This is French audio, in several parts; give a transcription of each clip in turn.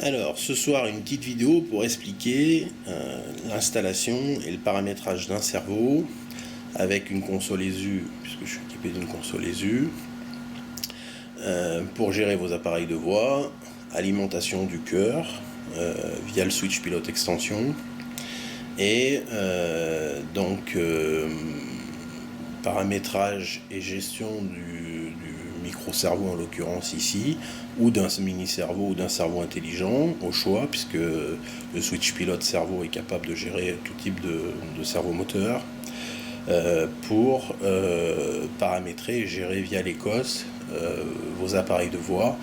Alors, ce soir, une petite vidéo pour expliquer l'installation et le paramétrage d'un cerveau avec une console ESU, puisque je suis équipé d'une console ESU, pour gérer vos appareils de voix, alimentation du cœur via le switch pilote extension, et paramétrage et gestion du micro-cerveau en l'occurrence ici, ou d'un mini-cerveau ou d'un cerveau intelligent au choix, puisque le switch pilote cerveau est capable de gérer tout type de cerveau moteur, pour paramétrer et gérer via l'ECOS vos appareils de voix.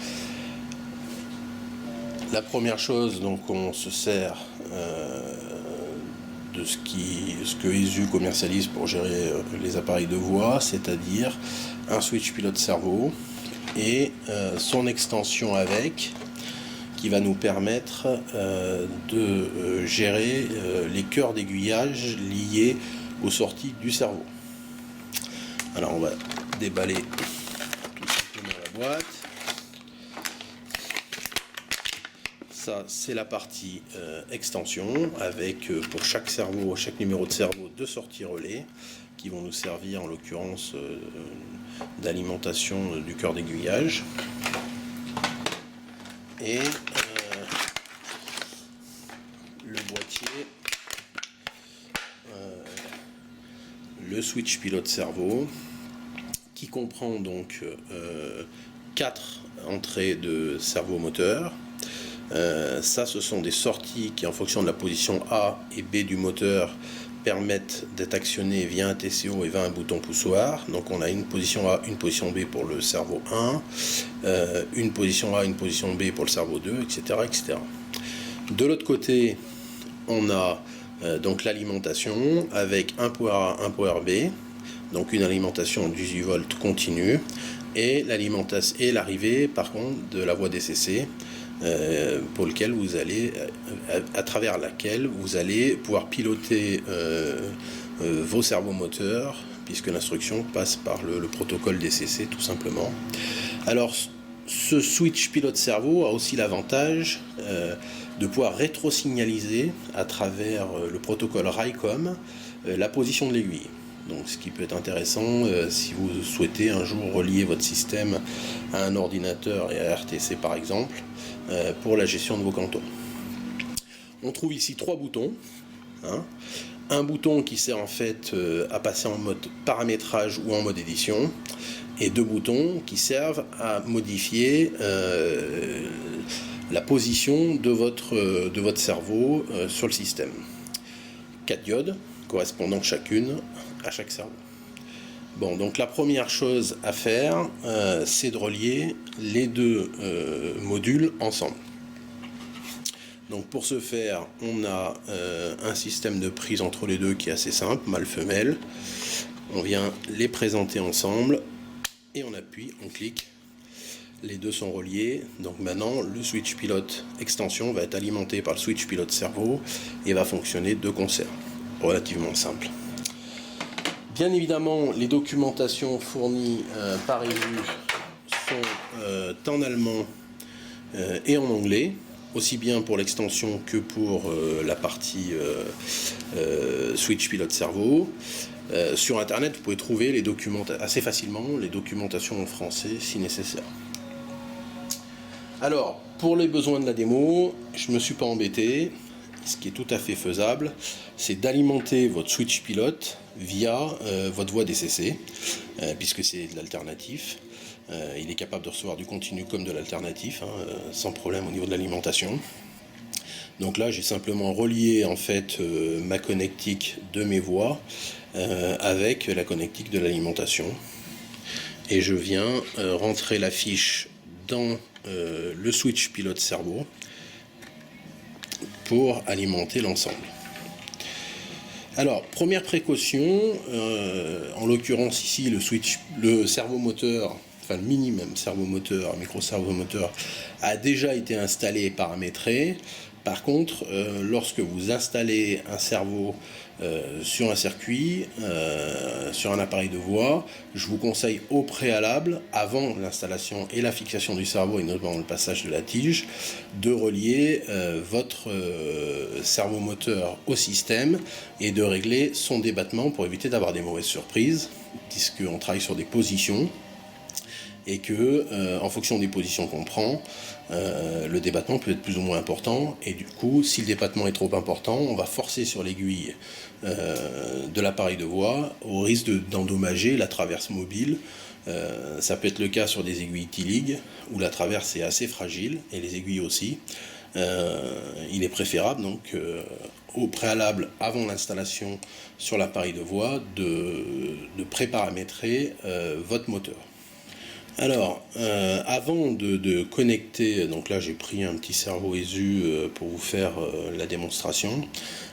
La première chose, donc, on se sert de ce que ESU commercialise pour gérer les appareils de voix, c'est-à-dire un switch pilote cerveau et son extension avec, qui va nous permettre de gérer les cœurs d'aiguillage liés aux sorties du cerveau. Alors on va déballer tout simplement la boîte. Ça, c'est la partie extension avec pour chaque cerveau, chaque numéro de cerveau, deux sorties relais qui vont nous servir en l'occurrence d'alimentation du cœur d'aiguillage. Et le boîtier, le switch pilote cerveau, qui comprend donc 4 entrées de cerveau moteur. Ça, ce sont des sorties qui, en fonction de la position A et B du moteur, permettent d'être actionnées via un TCO et via un bouton poussoir. Donc on a une position A, une position B pour le cerveau 1, une position A, une position B pour le cerveau 2, etc. etc. De l'autre côté, on a donc l'alimentation avec un power A, un power B, donc une alimentation 18 volts continue, et l'alimentation et l'arrivée par contre de la voie DCC, pour lequel vous allez, à travers laquelle vous allez pouvoir piloter vos cerveaux moteurs, puisque l'instruction passe par le protocole DCC tout simplement. Alors ce switch pilote cerveau a aussi l'avantage de pouvoir rétro-signaliser à travers le protocole RICOM la position de l'aiguille. Donc, ce qui peut être intéressant si vous souhaitez un jour relier votre système à un ordinateur et à RTC par exemple, pour la gestion de vos cantons. On trouve ici 3 boutons. Un bouton qui sert en fait à passer en mode paramétrage ou en mode édition, et 2 boutons qui servent à modifier la position de votre cerveau sur le système. 4 diodes correspondant chacune à chaque cerveau. Bon, donc la première chose à faire, c'est de relier les 2 modules ensemble. Donc pour ce faire, on a un système de prise entre les deux qui est assez simple, mâle-femelle. On vient les présenter ensemble et on appuie, on clique. Les 2 sont reliés. Donc maintenant, le switch pilote extension va être alimenté par le switch pilote cerveau et va fonctionner de concert. Relativement simple. Bien évidemment, les documentations fournies par ESU sont en allemand et en anglais, aussi bien pour l'extension que pour la partie switch pilote cerveau. Sur internet, vous pouvez trouver assez facilement les documentations en français si nécessaire. Alors, pour les besoins de la démo, je ne me suis pas embêté. Ce qui est tout à fait faisable, c'est d'alimenter votre switch pilote via votre voie DCC, puisque c'est de l'alternatif. Il est capable de recevoir du continu comme de l'alternatif, sans problème au niveau de l'alimentation. Donc là, j'ai simplement relié en fait ma connectique de mes voies avec la connectique de l'alimentation. Et je viens rentrer la fiche dans le switch pilote cerveau pour alimenter l'ensemble. Alors, première précaution, en l'occurrence ici le cerveau moteur, enfin le mini même cerveau moteur, micro cerveau moteur, a déjà été installé et paramétré. Par contre, lorsque vous installez un servo sur un circuit, sur un appareil de voix, je vous conseille au préalable, avant l'installation et la fixation du servo, et notamment le passage de la tige, de relier votre servomoteur au système et de régler son débattement pour éviter d'avoir des mauvaises surprises, puisqu'on travaille sur des positions, et que, en fonction des positions qu'on prend, le débattement peut être plus ou moins important, et du coup, si le débattement est trop important, on va forcer sur l'aiguille de l'appareil de voix, au risque d'endommager la traverse mobile. Ça peut être le cas sur des aiguilles T-Lig, où la traverse est assez fragile, et les aiguilles aussi. Il est préférable donc au préalable, avant l'installation sur l'appareil de voix, de préparamétrer votre moteur. Alors, avant de connecter, donc là j'ai pris un petit servo ESU pour vous faire la démonstration.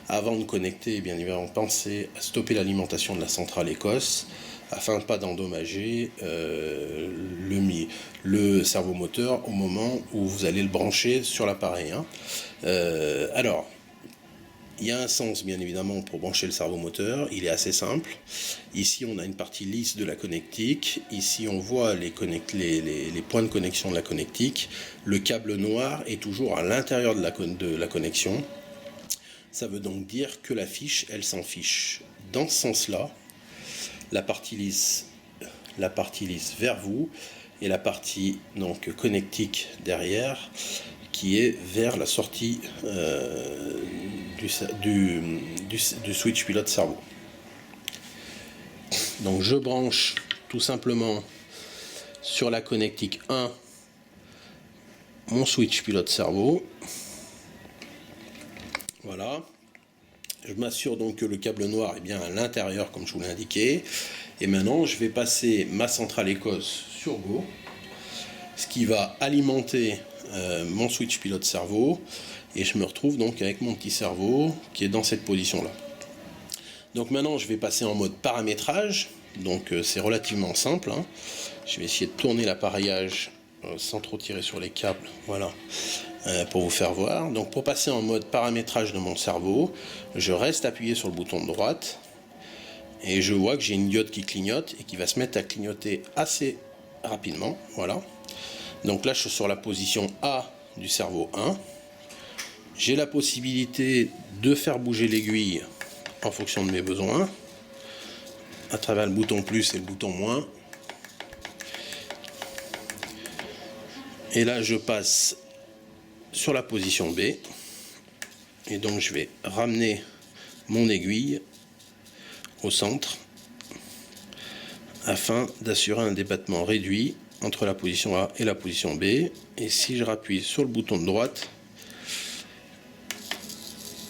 Avant de connecter, bien évidemment, pensez à stopper l'alimentation de la centrale Écosse afin de ne pas d'endommager le servomoteur au moment où vous allez le brancher sur l'appareil. Alors, il y a un sens, bien évidemment, pour brancher le servomoteur. Il est assez simple. Ici, on a une partie lisse de la connectique. Ici, on voit les points de connexion de la connectique. Le câble noir est toujours à l'intérieur de la connexion. Ça veut donc dire que la fiche, elle s'en fiche. Dans ce sens-là, la partie lisse vers vous et la partie donc connectique derrière qui est vers la sortie du switch pilote servo. Donc je branche tout simplement sur la connectique 1 mon switch pilote servo. Voilà. Je m'assure donc que le câble noir est bien à l'intérieur comme je vous l'ai indiqué. Et maintenant je vais passer ma centrale Écosse sur Go, ce qui va alimenter mon switch pilote servo, et je me retrouve donc avec mon petit servo qui est dans cette position là. Donc maintenant je vais passer en mode paramétrage, donc c'est relativement simple. Je vais essayer de tourner l'appareillage sans trop tirer sur les câbles, voilà, pour vous faire voir. Donc pour passer en mode paramétrage de mon servo, je reste appuyé sur le bouton de droite et je vois que j'ai une diode qui clignote et qui va se mettre à clignoter assez rapidement, voilà. Donc là je suis sur la position A du servo 1. J'ai la possibilité de faire bouger l'aiguille en fonction de mes besoins à travers le bouton plus et le bouton moins. Et là je passe sur la position B et donc je vais ramener mon aiguille au centre afin d'assurer un débattement réduit entre la position A et la position B. Et si je rappuie sur le bouton de droite,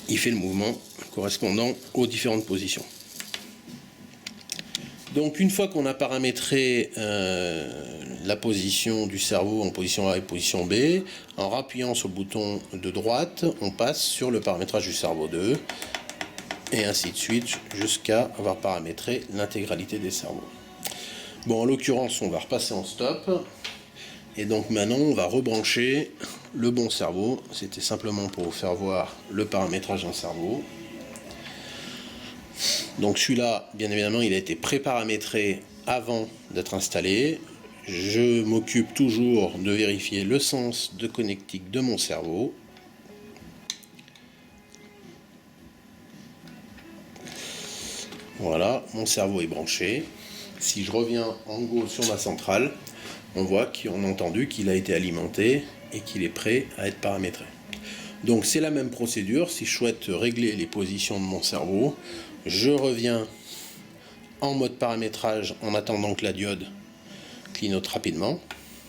il fait le mouvement correspondant aux différentes positions. Donc une fois qu'on a paramétré la position du servo en position A et position B, en rappuyant sur le bouton de droite, on passe sur le paramétrage du servo 2 et ainsi de suite jusqu'à avoir paramétré l'intégralité des servos. Bon, en l'occurrence, on va repasser en stop. Et donc maintenant, on va rebrancher le bon servo. C'était simplement pour vous faire voir le paramétrage d'un servo. Donc celui-là, bien évidemment, il a été pré-paramétré avant d'être installé. Je m'occupe toujours de vérifier le sens de connectique de mon servo. Voilà, mon servo est branché. Si je reviens en Go sur ma centrale, on voit qu'on a entendu qu'il a été alimenté et qu'il est prêt à être paramétré. Donc c'est la même procédure. Si je souhaite régler les positions de mon servo, je reviens en mode paramétrage en attendant que la diode clignote rapidement.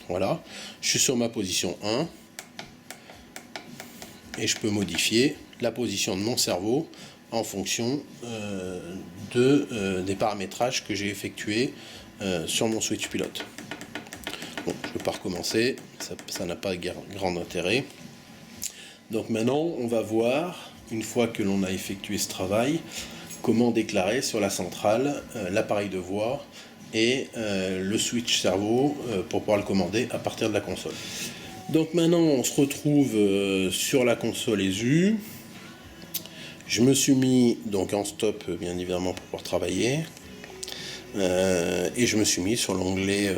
Voilà, je suis sur ma position 1 et je peux modifier la position de mon servo en fonction des paramétrages que j'ai effectués sur mon switch pilote. Bon, je ne peux pas recommencer, ça n'a pas grand intérêt. Donc maintenant, on va voir, une fois que l'on a effectué ce travail, comment déclarer sur la centrale l'appareil de voix et le switch servo pour pouvoir le commander à partir de la console. Donc maintenant on se retrouve sur la console ESU. Je me suis mis donc en stop bien évidemment pour pouvoir travailler. Et je me suis mis sur l'onglet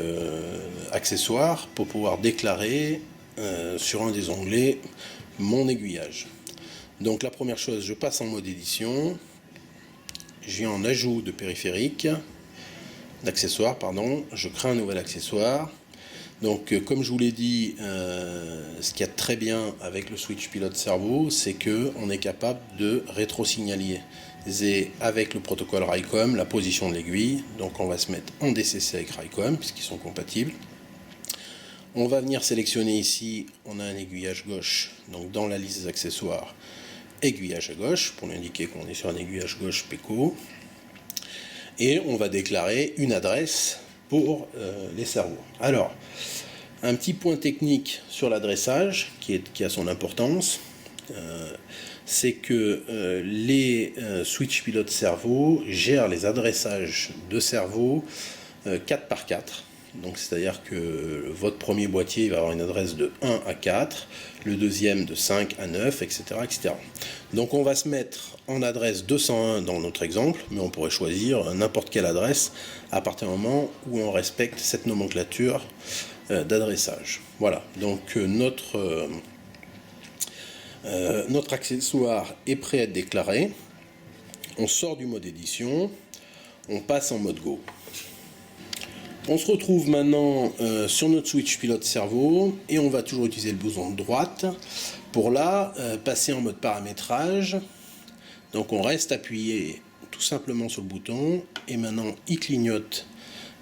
accessoires pour pouvoir déclarer sur un des onglets mon aiguillage. Donc la première chose, je passe en mode édition, je viens en ajout de périphérique, d'accessoire, pardon, je crée un nouvel accessoire. Donc comme je vous l'ai dit, ce qu'il y a de très bien avec le switch pilote cerveau, c'est qu'on est capable de rétro-signaler avec le protocole RICOM la position de l'aiguille. Donc on va se mettre en DCC avec RICOM puisqu'ils sont compatibles. On va venir sélectionner ici, on a un aiguillage gauche, donc dans la liste des accessoires, aiguillage à gauche, pour lui indiquer qu'on est sur un aiguillage gauche PECO. Et on va déclarer une adresse pour les cerveaux. Alors, un petit point technique sur l'adressage qui a son importance, c'est que les switch pilote cerveau gèrent les adressages de cerveau 4 par 4. Donc c'est-à-dire que votre premier boîtier va avoir une adresse de 1 à 4, le deuxième de 5 à 9, etc., etc. Donc on va se mettre en adresse 201 dans notre exemple, mais on pourrait choisir n'importe quelle adresse à partir du moment où on respecte cette nomenclature d'adressage. Voilà, donc notre accessoire est prêt à être déclaré. On sort du mode édition, on passe en mode Go. On se retrouve maintenant sur notre switch pilote cerveau et on va toujours utiliser le bouton de droite pour là passer en mode paramétrage. Donc on reste appuyé tout simplement sur le bouton et maintenant il clignote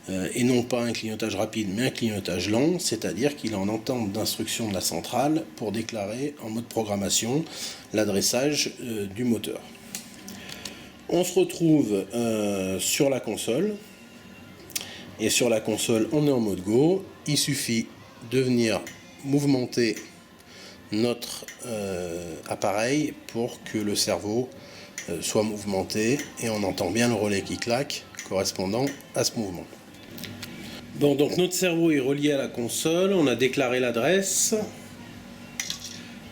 et non pas un clignotage rapide mais un clignotage lent, c'est-à-dire qu'il est en entente d'instruction de la centrale pour déclarer en mode programmation l'adressage du moteur. On se retrouve sur la console. Et sur la console, on est en mode Go. Il suffit de venir mouvementer notre appareil pour que le cerveau soit mouvementé et on entend bien le relais qui claque correspondant à ce mouvement. Bon, donc notre cerveau est relié à la console, on a déclaré l'adresse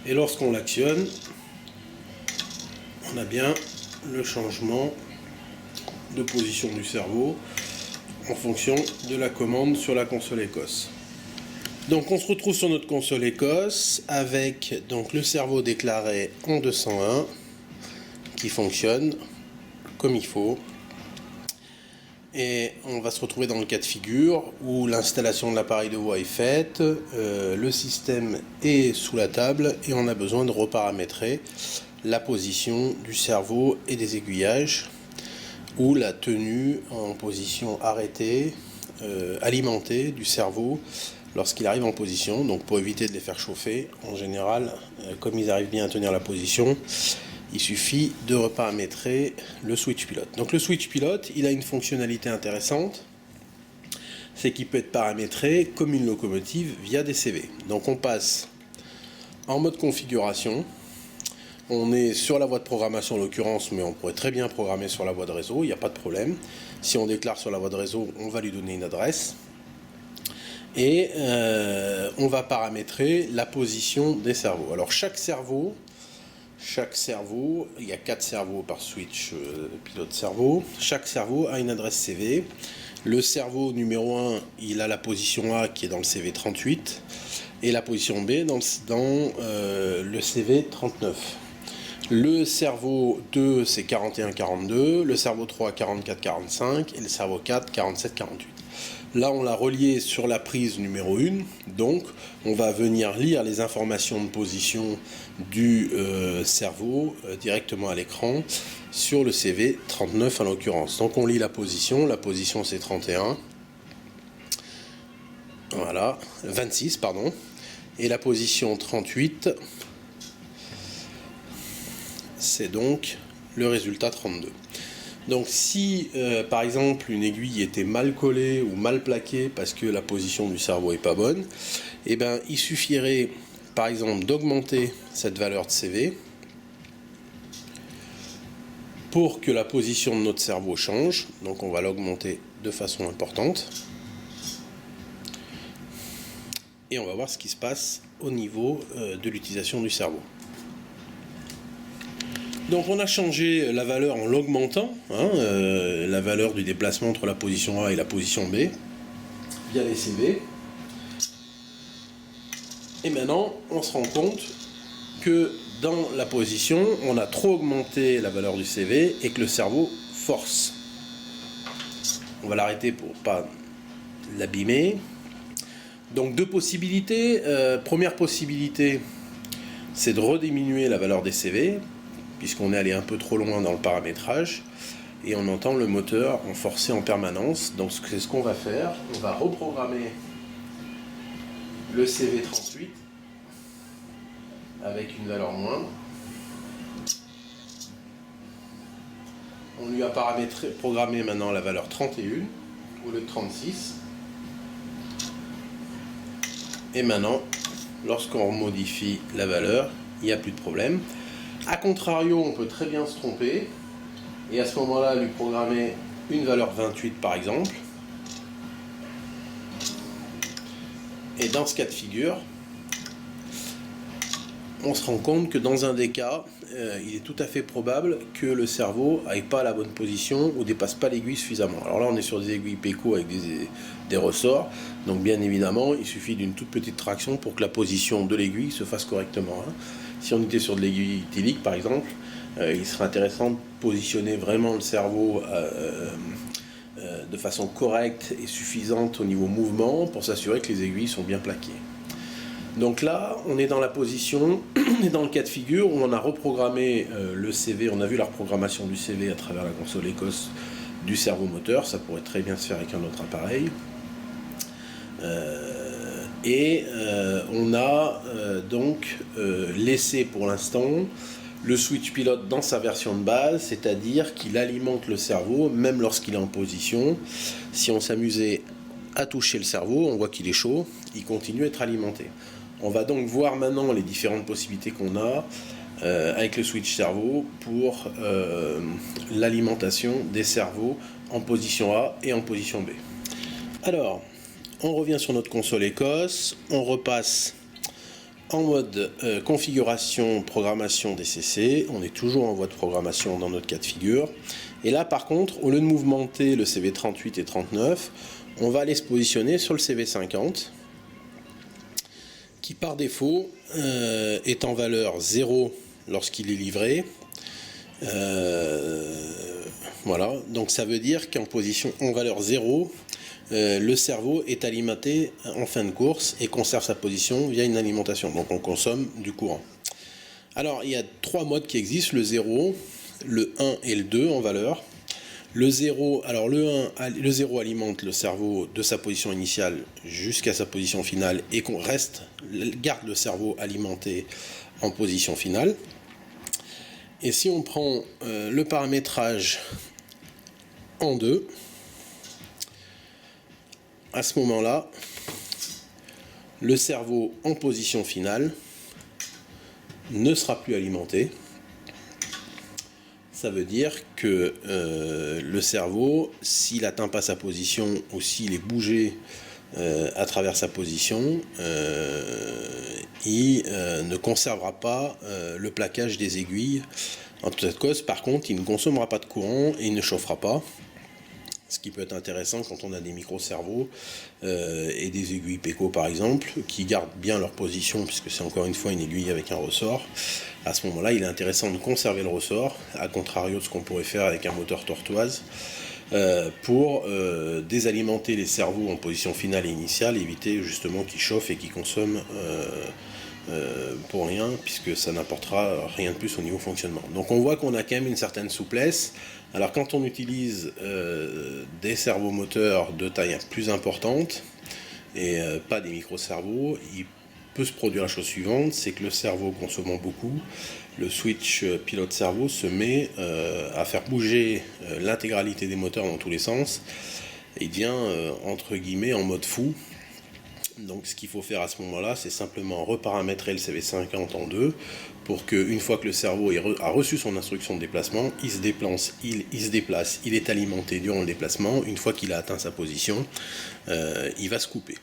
et lorsqu'on l'actionne, on a bien le changement de position du cerveau en fonction de la commande sur la console Écosse. Donc on se retrouve sur notre console Écosse avec donc le cerveau déclaré en 201 qui fonctionne comme il faut. Et on va se retrouver dans le cas de figure où l'installation de l'appareil de voix est faite, le système est sous la table et on a besoin de reparamétrer la position du cerveau et des aiguillages, ou la tenue en position arrêtée, alimentée du cerveau lorsqu'il arrive en position. Donc pour éviter de les faire chauffer, en général, comme ils arrivent bien à tenir la position, il suffit de reparamétrer le switch pilote. Donc le switch pilote, il a une fonctionnalité intéressante, c'est qu'il peut être paramétré comme une locomotive via des CV. Donc on passe en mode configuration. On est sur la voie de programmation en l'occurrence, mais on pourrait très bien programmer sur la voie de réseau, il n'y a pas de problème. Si on déclare sur la voie de réseau, on va lui donner une adresse. Et on va paramétrer la position des cerveaux. Alors chaque cerveau, il y a 4 cerveaux par switch pilote cerveau. Chaque cerveau a une adresse CV. Le cerveau numéro 1, il a la position A qui est dans le CV 38 et la position B dans le CV 39. Le cerveau 2, c'est 41-42, le cerveau 3, 44-45 et le cerveau 4, 47-48. Là, on l'a relié sur la prise numéro 1, donc on va venir lire les informations de position du cerveau directement à l'écran sur le CV 39 en l'occurrence. Donc on lit la position c'est 31, voilà, 26 pardon, et la position 38, c'est donc le résultat 32. Donc si par exemple une aiguille était mal collée ou mal plaquée parce que la position du cerveau est pas bonne, eh ben, il suffirait par exemple d'augmenter cette valeur de CV pour que la position de notre cerveau change. Donc on va l'augmenter de façon importante et on va voir ce qui se passe au niveau de l'utilisation du cerveau. Donc on a changé la valeur en l'augmentant, la valeur du déplacement entre la position A et la position B, via les CV. Et maintenant, on se rend compte que dans la position, on a trop augmenté la valeur du CV et que le cerveau force. On va l'arrêter pour ne pas l'abîmer. Donc deux possibilités. Première possibilité, c'est de rediminuer la valeur des CV, puisqu'on est allé un peu trop loin dans le paramétrage, et on entend le moteur en forcer en permanence. Donc c'est ce qu'on va faire. On va reprogrammer le CV38 avec une valeur moindre. On lui a programmé maintenant la valeur 31 au lieu de 36. Et maintenant, lorsqu'on modifie la valeur, il n'y a plus de problème. A contrario, on peut très bien se tromper et à ce moment-là lui programmer une valeur 28 par exemple. Et dans ce cas de figure, on se rend compte que dans un des cas, il est tout à fait probable que le cerveau n'aille pas à la bonne position ou dépasse pas l'aiguille suffisamment. Alors là, on est sur des aiguilles Peco avec des ressorts, donc bien évidemment, il suffit d'une toute petite traction pour que la position de l'aiguille se fasse correctement. Si on était sur de l'aiguille italique, par exemple, il serait intéressant de positionner vraiment le cerveau de façon correcte et suffisante au niveau mouvement pour s'assurer que les aiguilles sont bien plaquées. Donc là, on est dans la position, on est dans le cas de figure où on a reprogrammé le CV, on a vu la reprogrammation du CV à travers la console ECOS du cerveau moteur, ça pourrait très bien se faire avec un autre appareil. On a donc laissé pour l'instant le switch pilote dans sa version de base, c'est-à-dire qu'il alimente le cerveau même lorsqu'il est en position. Si on s'amusait à toucher le cerveau, on voit qu'il est chaud, il continue à être alimenté. On va donc voir maintenant les différentes possibilités qu'on a avec le switch cerveau pour l'alimentation des cerveaux en position A et en position B. Alors, on revient sur notre console ECOS, on repasse en mode configuration, programmation DCC, on est toujours en voie de programmation dans notre cas de figure. Et là par contre, au lieu de mouvementer le CV38 et 39, on va aller se positionner sur le CV50, qui par défaut est en valeur 0 lorsqu'il est livré. Voilà, donc ça veut dire qu'en position en valeur 0, le cerveau est alimenté en fin de course et conserve sa position via une alimentation. Donc on consomme du courant. Alors il y a trois modes qui existent, le 0, le 1 et le 2 en valeur. Le 0, alors le 0 alimente le cerveau de sa position initiale jusqu'à sa position finale et qu'on garde le cerveau alimenté en position finale. Et si on prend le paramétrage en 2, à ce moment-là, le cerveau en position finale ne sera plus alimenté. Ça veut dire que le cerveau, s'il n'atteint pas sa position ou s'il est bougé à travers sa position, il ne conservera pas le plaquage des aiguilles. En toute cause, par contre, il ne consommera pas de courant et il ne chauffera pas. Ce qui peut être intéressant quand on a des micro-cerveaux et des aiguilles Peco par exemple, qui gardent bien leur position, puisque c'est encore une fois une aiguille avec un ressort. À ce moment-là, il est intéressant de conserver le ressort, à contrario de ce qu'on pourrait faire avec un moteur tortoise, pour désalimenter les cerveaux en position finale et initiale, éviter justement qu'ils chauffent et qu'ils consomment pour rien, puisque ça n'apportera rien de plus au niveau fonctionnement. Donc on voit qu'on a quand même une certaine souplesse. Alors quand on utilise des servomoteurs de taille plus importante et pas des micro-cerveaux, il peut se produire la chose suivante, c'est que le cerveau consommant beaucoup, le switch pilote-cerveau se met à faire bouger l'intégralité des moteurs dans tous les sens et il devient entre guillemets en mode fou. Donc ce qu'il faut faire à ce moment-là, c'est simplement reparamétrer le CV50 en 2 pour qu'une fois que le cerveau a reçu son instruction de déplacement, il se déplace, il est alimenté durant le déplacement. Une fois qu'il a atteint sa position, il va se couper.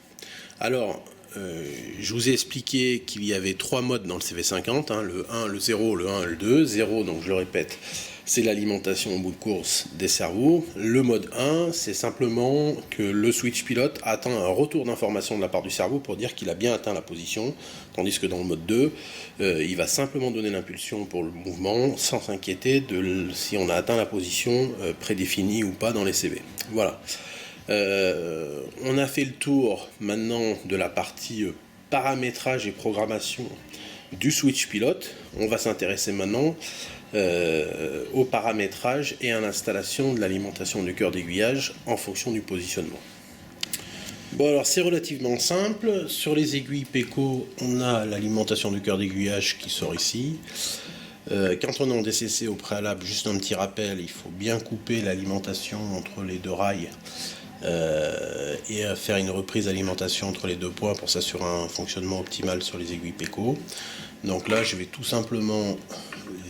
Alors, je vous ai expliqué qu'il y avait 3 modes dans le CV50, hein, le 1, le 0, le 1 et le 2. 0, donc je le répète, c'est l'alimentation au bout de course des cerveaux. Le mode 1, c'est simplement que le switch pilote attend un retour d'information de la part du cerveau pour dire qu'il a bien atteint la position, tandis que dans le mode 2, il va simplement donner l'impulsion pour le mouvement sans s'inquiéter de si on a atteint la position prédéfinie ou pas dans les CV. Voilà. On a fait le tour maintenant de la partie paramétrage et programmation du switch pilote. On va s'intéresser maintenant au paramétrage et à l'installation de l'alimentation du cœur d'aiguillage en fonction du positionnement. Bon, alors c'est relativement simple. Sur les aiguilles Peco, on a l'alimentation du cœur d'aiguillage qui sort ici. Quand on est en DCC au préalable, juste un petit rappel, il faut bien couper l'alimentation entre les deux rails et faire une reprise d'alimentation entre les deux points pour s'assurer un fonctionnement optimal sur les aiguilles Peco. Donc là, je vais tout simplement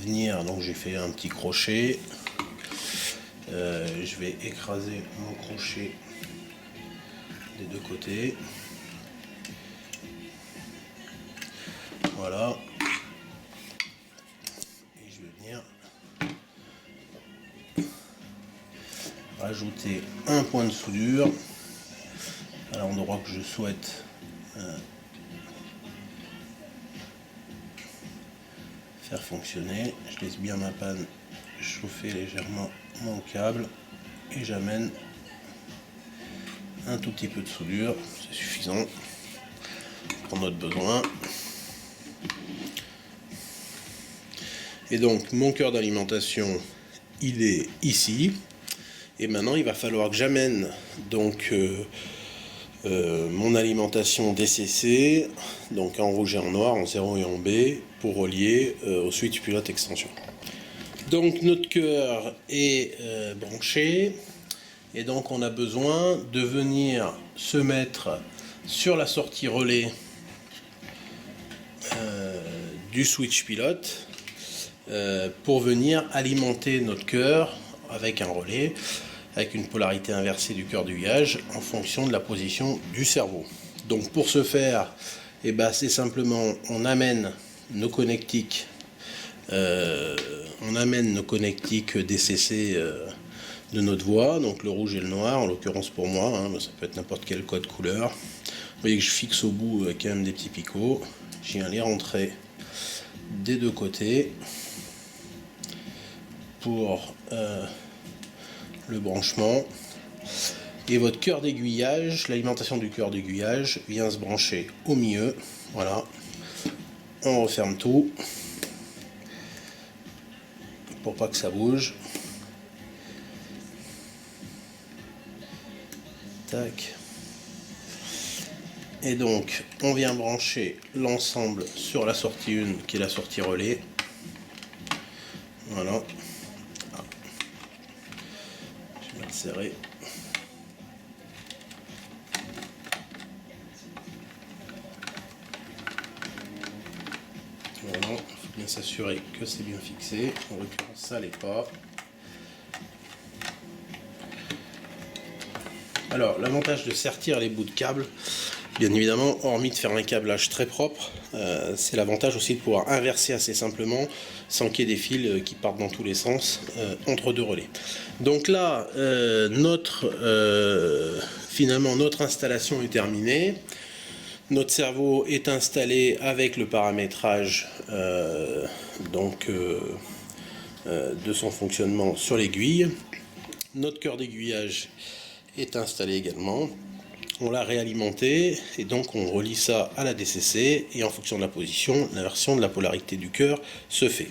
venir, donc j'ai fait un petit crochet, je vais écraser mon crochet des deux côtés, voilà, et je vais venir rajouter un point de soudure à l'endroit que je souhaite faire fonctionner. Je laisse bien ma panne chauffer légèrement mon câble et j'amène un tout petit peu de soudure, c'est suffisant pour notre besoin. Et donc mon cœur d'alimentation il est ici, et maintenant il va falloir que j'amène donc mon alimentation DCC, donc en rouge et en noir, en 0 et en B, pour relier au switch pilote extension. Donc notre cœur est branché, et donc on a besoin de venir se mettre sur la sortie relais du switch pilote pour venir alimenter notre cœur avec un relais, avec une polarité inversée du cœur d'aiguillage en fonction de la position du cerveau. Donc pour ce faire, c'est simplement on amène nos connectiques DCC de notre voie, donc le rouge et le noir en l'occurrence pour moi, hein, mais ça peut être n'importe quel code couleur. Vous voyez que je fixe au bout quand même des petits picots, je viens les rentrer des deux côtés pour le branchement, et votre cœur d'aiguillage, l'alimentation du cœur d'aiguillage vient se brancher au milieu. Voilà, on referme tout pour pas que ça bouge. Tac. Et donc on vient brancher l'ensemble sur la sortie 1 qui est la sortie relais. Voilà, je vais le serrer. Voilà, il faut bien s'assurer que c'est bien fixé. En l'occurrence, ça l'est pas. Alors, l'avantage de sertir les bouts de câble, bien évidemment, hormis de faire un câblage très propre, c'est l'avantage aussi de pouvoir inverser assez simplement sans qu'il y ait des fils qui partent dans tous les sens entre deux relais. Donc là, finalement, notre installation est terminée. Notre cerveau est installé avec le paramétrage de son fonctionnement sur l'aiguille. Notre cœur d'aiguillage est installé également. On l'a réalimenté et donc on relie ça à la DCC, et en fonction de la position, l'inversion de la polarité du cœur se fait.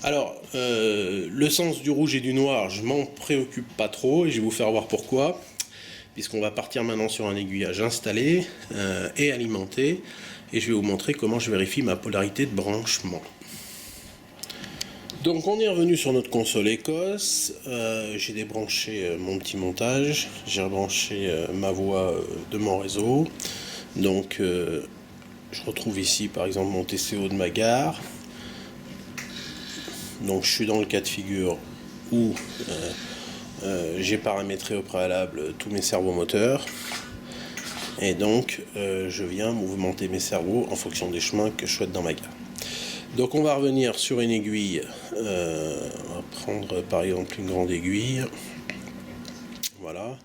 Alors, le sens du rouge et du noir, je m'en préoccupe pas trop et je vais vous faire voir pourquoi. Puisqu'on va partir maintenant sur un aiguillage installé et alimenté, et je vais vous montrer comment je vérifie ma polarité de branchement. Donc on est revenu sur notre console Écosse, j'ai débranché mon petit montage, j'ai rebranché ma voix de mon réseau, donc je retrouve ici par exemple mon TCO de ma gare, donc je suis dans le cas de figure où j'ai paramétré au préalable tous mes servomoteurs. Et donc je viens mouvementer mes servos en fonction des chemins que je souhaite dans ma gare. Donc on va revenir sur une aiguille, on va prendre par exemple une grande aiguille, voilà,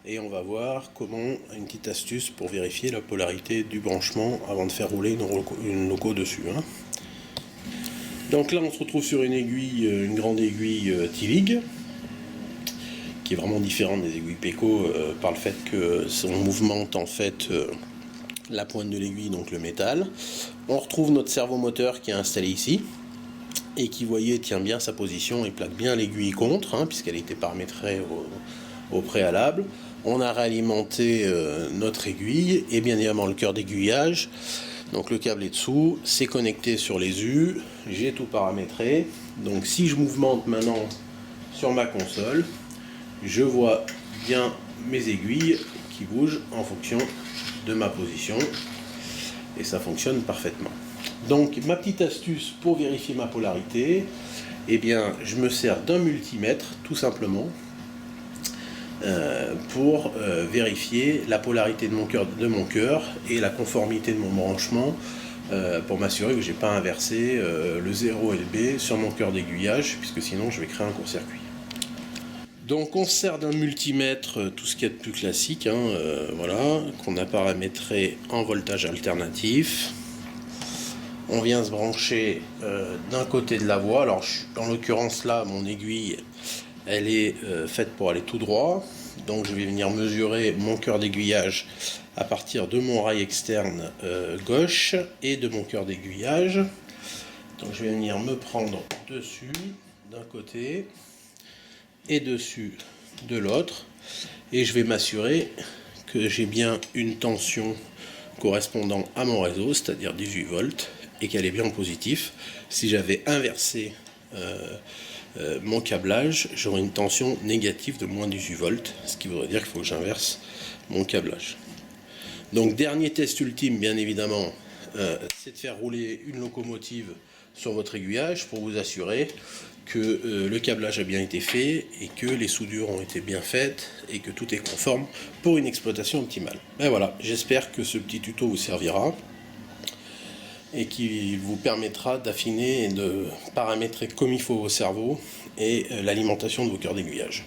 et on va voir comment, une petite astuce pour vérifier la polarité du branchement avant de faire rouler une loco dessus. Hein. Donc là on se retrouve sur une aiguille, une grande aiguille T-Lig, qui est vraiment différente des aiguilles Peco par le fait que on mouvemente en fait la pointe de l'aiguille, donc le métal. On retrouve notre servomoteur qui est installé ici et qui, vous voyez, tient bien sa position et plaque bien l'aiguille contre, hein, puisqu'elle était paramétrée au préalable. On a réalimenté notre aiguille et bien évidemment le cœur d'aiguillage. Donc le câble est dessous, c'est connecté sur les U, j'ai tout paramétré. Donc si je mouvemente maintenant sur ma console, je vois bien mes aiguilles qui bougent en fonction de ma position et ça fonctionne parfaitement. Donc ma petite astuce pour vérifier ma polarité, eh bien je me sers d'un multimètre tout simplement pour vérifier la polarité de mon cœur et la conformité de mon branchement pour m'assurer que j'ai pas inversé le 0 et le B sur mon cœur d'aiguillage, puisque sinon je vais créer un court-circuit. Donc on se sert d'un multimètre, tout ce qu'il y a de plus classique, hein, voilà, qu'on a paramétré en voltage alternatif. On vient se brancher d'un côté de la voie. Alors en l'occurrence là, mon aiguille, elle est faite pour aller tout droit. Donc je vais venir mesurer mon cœur d'aiguillage à partir de mon rail externe gauche et de mon cœur d'aiguillage. Donc je vais venir me prendre dessus d'un côté et dessus de l'autre, et je vais m'assurer que j'ai bien une tension correspondant à mon réseau, c'est-à-dire 18 volts, et qu'elle est bien en positif. Si j'avais inversé mon câblage, j'aurais une tension négative de moins 18 volts, ce qui voudrait dire qu'il faut que j'inverse mon câblage. Donc dernier test ultime, bien évidemment, c'est de faire rouler une locomotive sur votre aiguillage pour vous assurer que le câblage a bien été fait et que les soudures ont été bien faites et que tout est conforme pour une exploitation optimale. Ben voilà, j'espère que ce petit tuto vous servira et qui vous permettra d'affiner et de paramétrer comme il faut vos servos et l'alimentation de vos cœurs d'aiguillage.